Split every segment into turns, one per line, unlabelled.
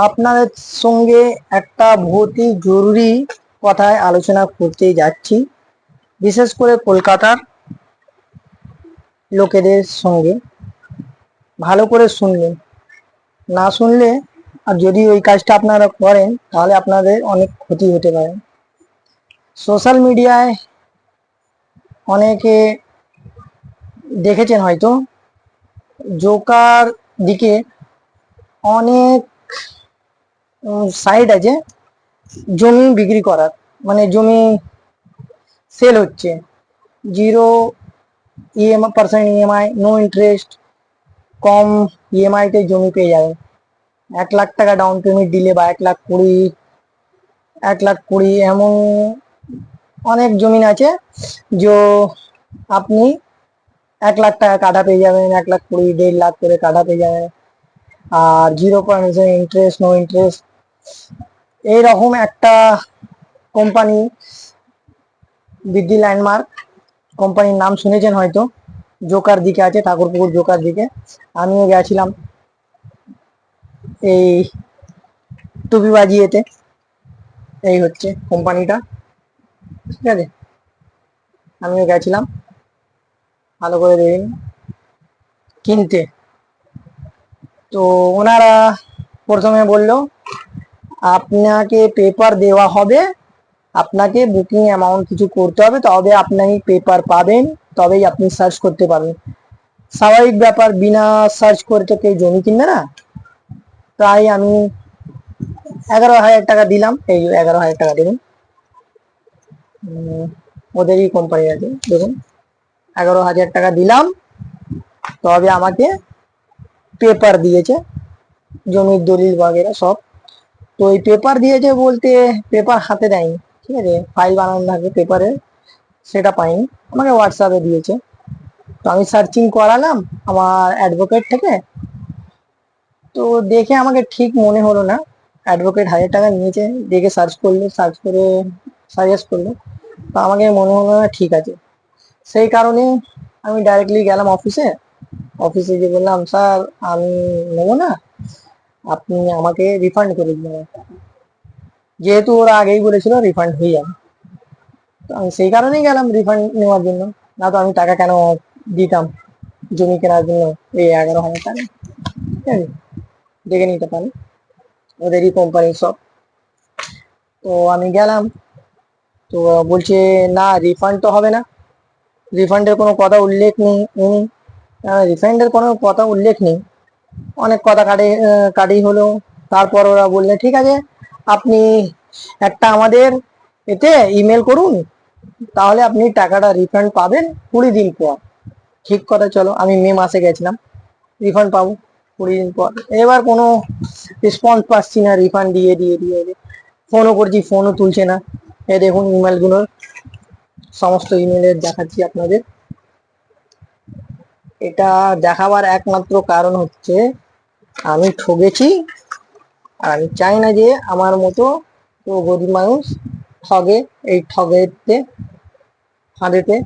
আপনাদের সঙ্গে একটা ভর্তি জরুরি কথায় আলোচনা করতে যাচ্ছি, বিশেষ করে কলকাতার লোকেদের সঙ্গে। ভালো করে শুনবেন, না শুনলে আর যদি ওই কাজটা আপনারা করেন তাহলে আপনাদের অনেক ক্ষতি হতে পারে। সোশ্যাল মিডিয়ায় অনেকে দেখেছেন হয়তো, জোকার দিকে অনেক সাইট আছে জমি বিক্রি করার, মানে জমি সেল হচ্ছে 0% ইএমআই, নো ইন্টারেস্ট, কম ইএমআই তে জমি পেয়ে যাবেন। 1 লাখ টাকা ডাউন পেমেন্ট দিলে বা 1,20,000, 1,20,000 এমন অনেক জমিন আছে যে আপনি 1 লাখ টাকা কাঠা পেয়ে যাবেন, 1,20,000, 1.5 লাখ করে কাঠা পেয়ে যাবেন। আর 0% ইন্টারেস্ট, নো ইন্টারেস্ট, এইরকম একটা কোম্পানি বৃদ্ধি ল্যান্ডমার্ক কোম্পানির নাম শুনেছেন হয়তো, জোকার দিকে আছে, ঠাকুরপুকুর জোকার দিকে। আমিও গেছিলাম এই টুপিবাজি এতে। এই হচ্ছে কোম্পানিটা, ঠিক আছে, আমিও গেছিলাম, ভালো করে দেখুন কিনতে। তো ওনারা প্রথমে বলল আপনাকে পেপার দেওয়া হবে, আপনাকে বুকিং অ্যামাউন্ট কিছু করতে হবে, তবে আপনি পেপার পাবেন, তবেই আপনি সার্চ করতে পারবেন। স্বাভাবিক ব্যাপার, বিনা সার্চ করে তো কেউ জমি কিনবে না। তাই আমি 11,000 টাকা দিলাম। এই 11,000 টাকা দেখুন, ওদেরই কোম্পানি আছে, দেখুন 11,000 টাকা দিলাম, তবে আমাকে পেপার দিয়েছে, জমির দলিল বাগেরা সব। তো এই পেপার দিয়েছে বলতে পেপার হাতে দেয়নি, ঠিক আছে, ফাইল বানানো থাকে পেপারের, সেটা পাইনি, আমাকে হোয়াটসঅ্যাপে দিয়েছে। তো আমি সার্চিং করালাম আমার অ্যাডভোকেট থেকে, তো দেখে আমাকে ঠিক মনে হলো না অ্যাডভোকেট 1,000 টাকা নিয়েছে। দেখে সার্চ করলো, সার্চ করে সাজেস্ট করলো, তো আমাকে মনে হলো না ঠিক আছে। সেই কারণে আমি ডাইরেক্টলি গেলাম অফিসে। অফিসে গিয়ে বললাম স্যার আমি নেবো না, আপনি আমাকে রিফান্ড করে দিন। যেহেতু ওরা আগেই বলেছিল রিফান্ড হয়ে যাবে, তো আমি সেই কারণেই গেলাম রিফান্ড নেওয়ার জন্য, না তো আমি টাকা কেন দিতাম জমি কেনার জন্য এই 11,000 টাকা, ঠিক আছে, দেখে নিতে পারি, ওদেরই কোম্পানি সব। তো আমি গেলাম, তো বলছে না রিফান্ড তো হবে না, রিফান্ডের কোনো কথা উল্লেখ নেই। রিফান্ডের কোনো কথা উল্লেখ নেই, অনেক কথা কাটি হলো। তারপর ওরা বললে ঠিক আছে আপনি একটা আমাদের এতে ইমেল করুন, তাহলে আপনি টাকাটা রিফান্ড পাবেন 20 দিন পর। ঠিক কথা, চলো আমি মে মাসে গেছিলাম, রিফান্ড পাবো 20 দিন পর। এবার কোনো রেসপন্স পাচ্ছি না, রিফান্ড দিয়ে দিয়ে দিয়ে ফোনও করছি, ফোনও তুলছে না। এ দেখুন ইমেলগুলোর, সমস্ত ইমেলের দেখাচ্ছি আপনাদের। এটা দেখাবার একমাত্র কারণ হচ্ছে আমি ঠকেছি, আর আমি চাই না যে আমার মতো তো গরিব মানুষ ঠগে, এই ঠগেতে ফাঁদেতে।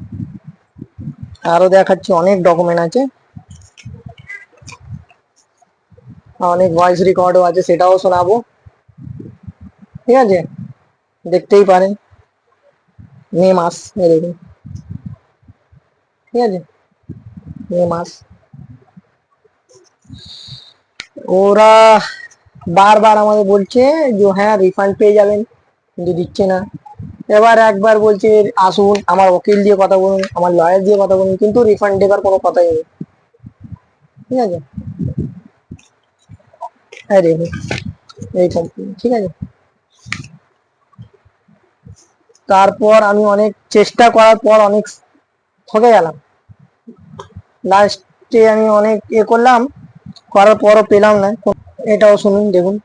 আরো দেখাচ্ছি, অনেক ডকুমেন্ট আছে, অনেক ভয়েস রেকর্ডও আছে, সেটাও শোনাবো, ঠিক আছে, দেখতেই পারেন। মে মাস, এই দেখুন, ঠিক আছে, মে মাস। ওরা বারবার আমাদের বলছে যে হ্যাঁ রিফান্ড পেয়ে যাবেন, কিন্তু দিচ্ছে না। এবার একবার বলছে আসুন আমার উকিল দিয়ে কথা বলুন, আমার লয়ার দিয়ে কথা বলুন, কিন্তু রিফান্ড দেবার কোনো কথাই নেই, ঠিক আছে। হ্যাঁ দেখুন এই কোম্পানি, ঠিক আছে। তারপর আমি অনেক চেষ্টা করার পর অনেক ঠকে গেলাম, লাস্টে আমি অনেক করলাম, করার পরও পেলাম না। এটাও শুনুন, দেখুন।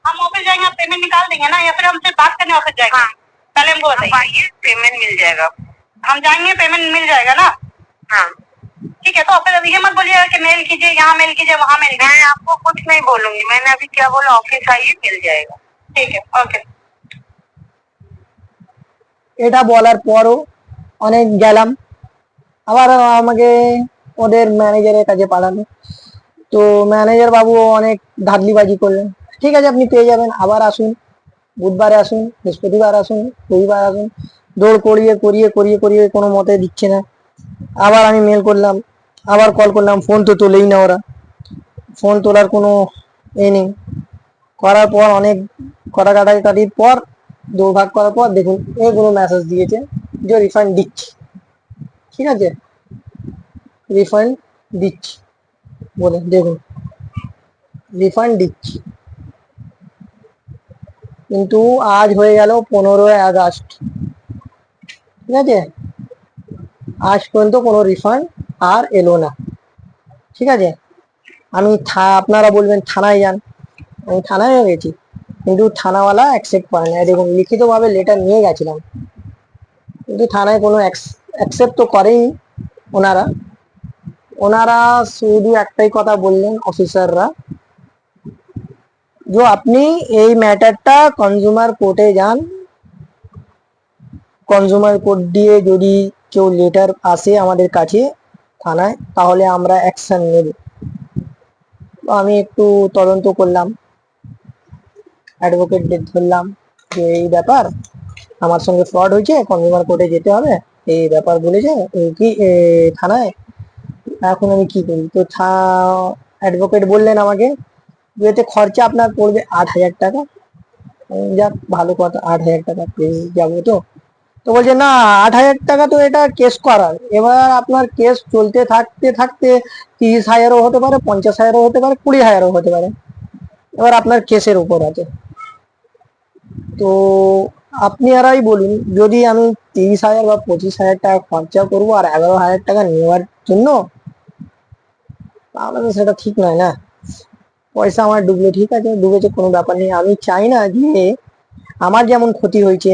हम ऑफिस जाएंगे, आप पेमेंट निकाल देंगे ना, या फिर हमसे बात करने ऑफिस जाएंगे? हाँ। पहले हमको बताइए, पेमेंट मिल जाएगा, हम जाएंगे पेमेंट मिल जाएगा ना? हाँ ठीक है, तो ऑफिस अभी ये मत बोलिएगा कि मेल कीजिए, यहाँ मेल कीजिए, वहाँ मेल कीजिए। मैं आपको कुछ नहीं बोलूंगी, मैंने अभी क्या बोला, ऑफिस आइए मिल जाएगा। ठीक है, ओके। এটা বলার পরও অনেক গেলাম, আবার আমাকে ওদের ম্যানেজারের কাছে পাঠানো, তো ম্যানেজার বাবু অনেক ধাদলিবাজি করলেন, ঠিক আছে আপনি পেয়ে যাবেন, আবার আসুন, বুধবারে আসুন, বৃহস্পতিবার আসুন, রবিবার আসুন। দৌড় করিয়ে করিয়ে করিয়ে করিয়ে কোনো মতে দিচ্ছে না। আবার আমি মেল করলাম, আবার কল করলাম, ফোন তো তোলেই না ওরা, ফোন তোলার কোনো এ নেই। করার পর অনেক কটা কাটাকাটির পর, দুভাগ করার পর দেখুন এগুলো মেসেজ দিয়েছে যে রিফান্ড দিচ্ছি, ঠিক আছে, রিফান্ড দিচ্ছি বলে দেখুন রিফান্ড দিচ্ছি। কিন্তু আজ হয়ে গেল 15 আগস্ট, ঠিক আছে, আজ পর্যন্ত কোনো রিফান্ড আর এলো না, ঠিক আছে। আমি আপনারা বলবেন থানায় যান, আমি থানায় গেছি, কিন্তু থানাওয়ালা অ্যাকসেপ্ট করে না। দেখুন লিখিতভাবে লেটার নিয়ে গেছিলাম, কিন্তু থানায় কোনো অ্যাকসেপ্ট তো করেই ওনারা। ওনারা শুধু একটাই কথা বললেন অফিসাররা, যে আপনি এই ম্যাটারটা কনজিউমার কোর্টে যান, কনজিউমার কোর্ট দিয়ে যদি কেউ লেটার আসে আমাদের কাছে থানায়, তাহলে আমরা অ্যাকশন নেব। তো আমি একটু তদন্ত করলাম, অ্যাডভোকেটদের ধরলাম যে এই ব্যাপার, আমার সঙ্গে ফ্রড হয়েছে, কনজিউমার কোর্টে যেতে হবে, এই ব্যাপার বলেছে কি থানায়, এখন আমি কি করি? তো অ্যাডভোকেট বললেন আমাকে এতে খরচা আপনার পড়বে 8,000 টাকা। যাক ভালো কথা, 8,000 টাকা পেয়ে যাবো। তো তো বলছে না, 8,000 টাকা তো এটা কেস করার, এবার আপনার কেস চলতে থাকতে থাকতে 30,000ও হতে পারে, 50,000ও হতে পারে, 20,000ও হতে পারে, এবার আপনার কেসের উপর আছে। তো আপনি আরাই বলুন, যদি আমি 30,000 বা 25,000 টাকা খরচা করবো আর 11,000 টাকা নেওয়ার জন্য, তাহলে তো সেটা ঠিক নয় না। পয়সা আমার ডুবলো, ঠিক আছে ডুবেছে, কোনো ব্যাপার নেই। আমি চাই না যে আমার যেমন ক্ষতি হয়েছে,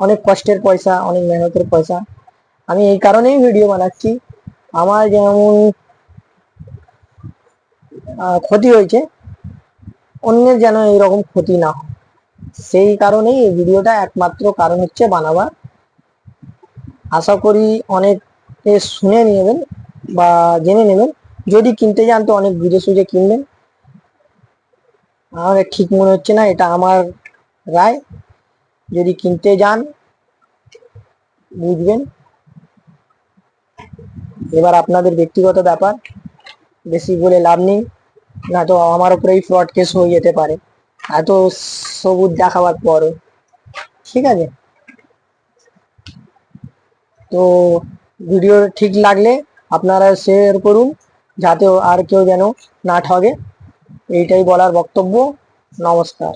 অনেক কষ্টের পয়সা, অনেক মেহনতের পয়সা, আমি এই কারণেই ভিডিও বানাচ্ছি, আমার যেমন ক্ষতি হয়েছে অন্যের যেন এইরকম ক্ষতি না হয়, সেই কারণেই এই ভিডিওটা একমাত্র কারণ হচ্ছে বানাবার। আশা করি অনেকে শুনে নেবেন বা জেনে নেবেন, যদি কিনতে যান তো অনেক বুঝে সুঝে কিনবেন। আমার ঠিক মনে হচ্ছে না, এটা আমার রায়। যদি কিনতে যান বুঝবেন, এবার আপনাদের ব্যক্তিগত ব্যাপার, বেশি বলে লাভ নেই, না তো আমার উপরেই ফ্রড কেস হয়ে যেতে পারে এত সবুজ দেখাবার পরও, ঠিক আছে। তো ভিডিও ঠিক লাগলে আপনারা শেয়ার করুন, যাতে আর কেউ যেন না ঠগে, এইটাই বলার বক্তব্য। নমস্কার।